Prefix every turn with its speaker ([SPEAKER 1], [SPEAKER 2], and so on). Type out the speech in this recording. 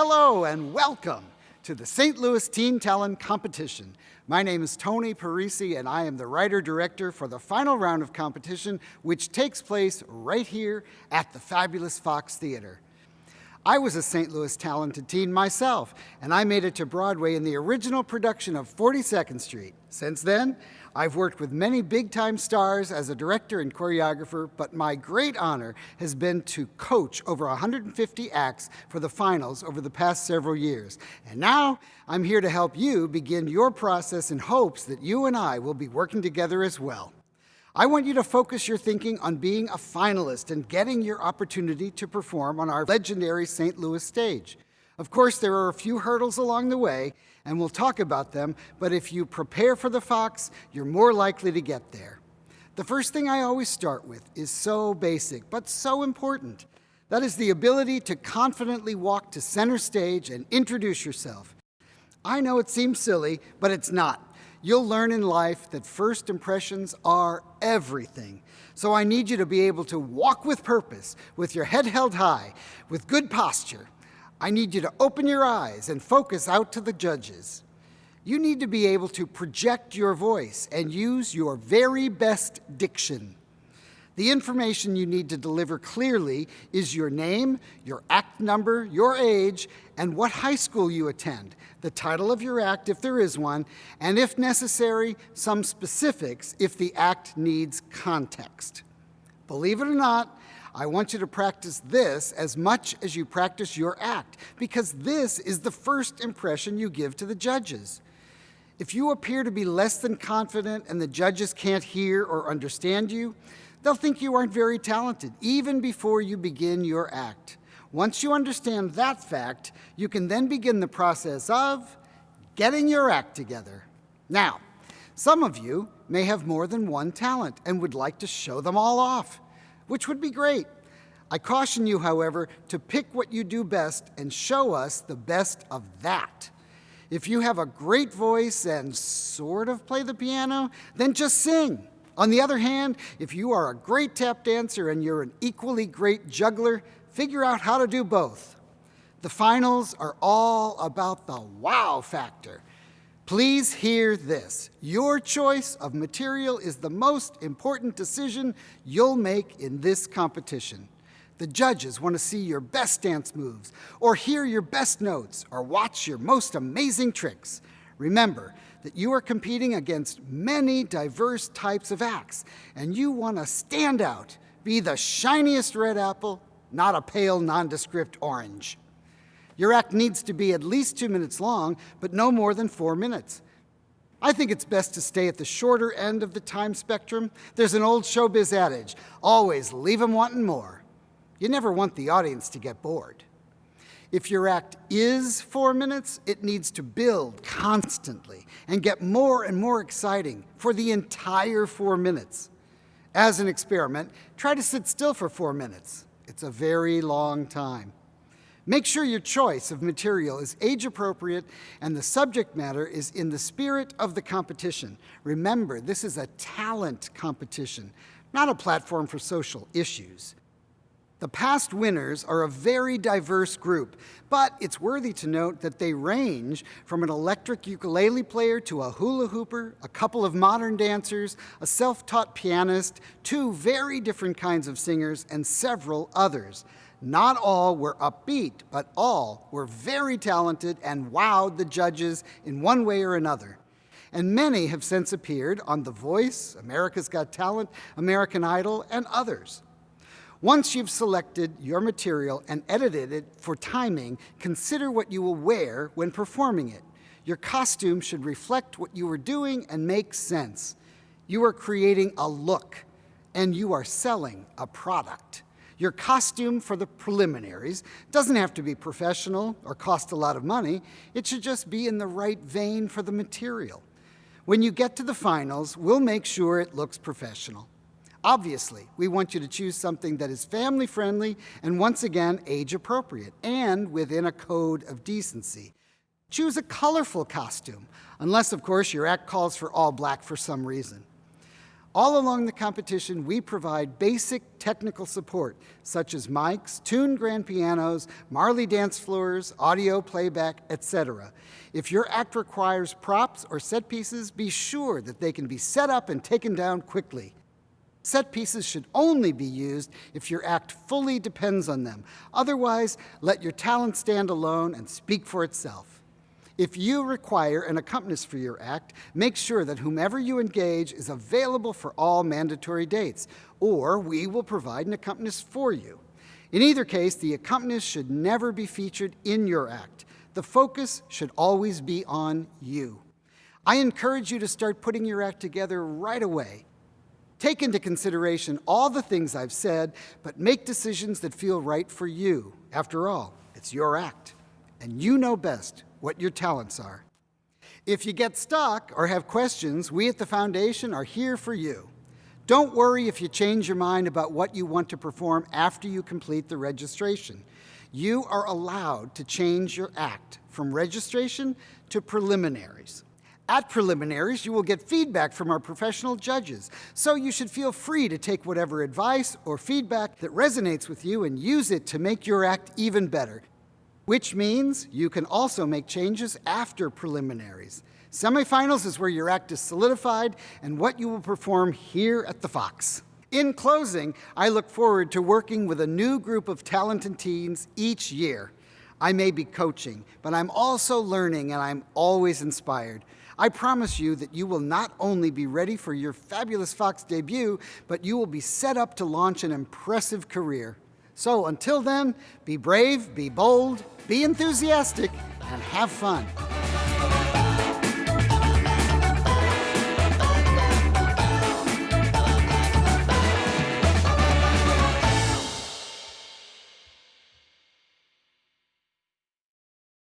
[SPEAKER 1] Hello and welcome to the St. Louis Teen Talent Competition. My name is Tony Parisi and I am the writer-director for the final round of competition, which takes place right here at the fabulous Fox Theater. I was a St. Louis talented teen myself, and I made it to Broadway in the original production of 42nd Street. Since then, I've worked with many big-time stars as a director and choreographer, but my great honor has been to coach over 150 acts for the finals over the past several years. And now, I'm here to help you begin your process in hopes that you and I will be working together as well. I want you to focus your thinking on being a finalist and getting your opportunity to perform on our legendary St. Louis stage. Of course, there are a few hurdles along the way, and we'll talk about them, but if you prepare for the Fox, you're more likely to get there. The first thing I always start with is so basic, but so important. That is the ability to confidently walk to center stage and introduce yourself. I know it seems silly, but it's not. You'll learn in life that first impressions are everything. So I need you to be able to walk with purpose, with your head held high, with good posture. I need you to open your eyes and focus out to the judges. You need to be able to project your voice and use your very best diction. The information you need to deliver clearly is your name, your act number, your age, and what high school you attend, the title of your act if there is one, and if necessary, some specifics if the act needs context. Believe it or not, I want you to practice this as much as you practice your act, because this is the first impression you give to the judges. If you appear to be less than confident and the judges can't hear or understand you, they'll think you aren't very talented, even before you begin your act. Once you understand that fact, you can then begin the process of getting your act together. Now, some of you may have more than one talent and would like to show them all off, which would be great. I caution you, however, to pick what you do best and show us the best of that. If you have a great voice and sort of play the piano, then just sing. On the other hand, if you are a great tap dancer and you're an equally great juggler, figure out how to do both. The finals are all about the wow factor. Please hear this. Your choice of material is the most important decision you'll make in this competition. The judges want to see your best dance moves, or hear your best notes, or watch your most amazing tricks. Remember that you are competing against many diverse types of acts, and you want to stand out, be the shiniest red apple, not a pale, nondescript orange. Your act needs to be at least 2 minutes long, but no more than 4 minutes. I think it's best to stay at the shorter end of the time spectrum. There's an old showbiz adage, always leave 'em wanting more. You never want the audience to get bored. If your act is 4 minutes, it needs to build constantly and get more and more exciting for the entire 4 minutes. As an experiment, try to sit still for 4 minutes. It's a very long time. Make sure your choice of material is age-appropriate and the subject matter is in the spirit of the competition. Remember, this is a talent competition, not a platform for social issues. The past winners are a very diverse group, but it's worthy to note that they range from an electric ukulele player to a hula hooper, a couple of modern dancers, a self-taught pianist, 2 very different kinds of singers, and several others. Not all were upbeat, but all were very talented and wowed the judges in one way or another. And many have since appeared on The Voice, America's Got Talent, American Idol, and others. Once you've selected your material and edited it for timing, consider what you will wear when performing it. Your costume should reflect what you are doing and make sense. You are creating a look, and you are selling a product. Your costume for the preliminaries doesn't have to be professional or cost a lot of money. It should just be in the right vein for the material. When you get to the finals, we'll make sure it looks professional. Obviously, we want you to choose something that is family-friendly and, once again, age-appropriate and within a code of decency. Choose a colorful costume, unless, of course, your act calls for all black for some reason. All along the competition, we provide basic technical support, such as mics, tuned grand pianos, Marley dance floors, audio playback, etc. If your act requires props or set pieces, be sure that they can be set up and taken down quickly. Set pieces should only be used if your act fully depends on them. Otherwise, let your talent stand alone and speak for itself. If you require an accompanist for your act, make sure that whomever you engage is available for all mandatory dates, or we will provide an accompanist for you. In either case, the accompanist should never be featured in your act. The focus should always be on you. I encourage you to start putting your act together right away. Take into consideration all the things I've said, but make decisions that feel right for you. After all, it's your act, and you know best what your talents are. If you get stuck or have questions, we at the Foundation are here for you. Don't worry if you change your mind about what you want to perform after you complete the registration. You are allowed to change your act from registration to preliminaries. At preliminaries, you will get feedback from our professional judges, so you should feel free to take whatever advice or feedback that resonates with you and use it to make your act even better, which means you can also make changes after preliminaries. Semifinals is where your act is solidified and what you will perform here at the Fox. In closing, I look forward to working with a new group of talented teens each year. I may be coaching, but I'm also learning and I'm always inspired. I promise you that you will not only be ready for your fabulous Fox debut, but you will be set up to launch an impressive career. So until then, be brave, be bold, be enthusiastic, and have fun.